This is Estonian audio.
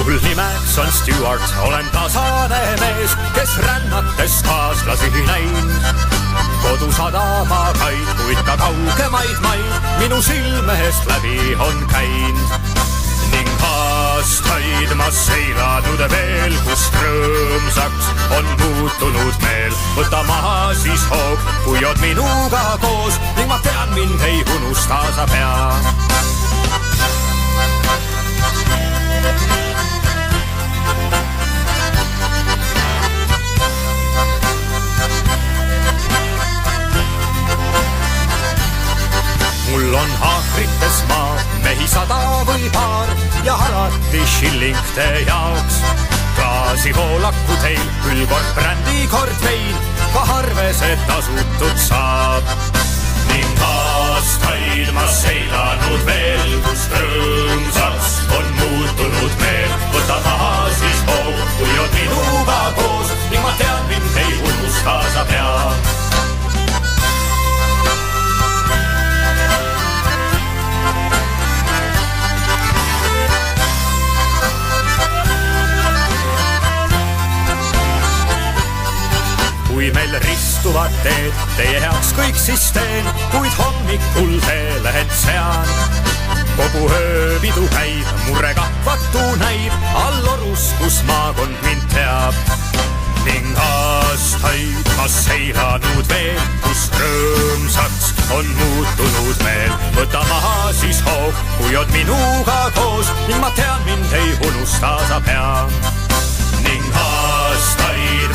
mul nimeks on Stuart, olen tasane mees, kes rännates kaaslasi näinud. Kodusadama kaid, kuid ka kaugemaid maid minu silme eest läbi on käinud. Ning aastaid ma seilanud veel, kust rõõmsaks on muutunud meel. Võta maha siis hoog, kui on minuga koos ning ma tean, mind ei unusta sa pea. Mul on haakrites maa, mehi 100 või paar ja alati shilling te jaoks. Klaasi voolaku teil, küll kord brändi, kord vein, ka harvesed tasutud saab. Ning aastaid ma seilanud veel, kust rõõmsaks on muutunud meel. Võta maha siis hoog, kui on minuga koos ning ma tean, mind ei unusta sa pea. Kui meil ristuvad teed, teie heaks kõik siis teen, kuid hommikul teelehend sean. Kogu ööpidu käib, murre kahvatu näib, all orus, kus maakond mind teab. Ning aastaid ma seilanud veel, kus rõõmsaks on muutunud meel. Võta maha siis hoog, kui on minuga koos ning ma tean, mind ei unusta sa pea. Ning aastaid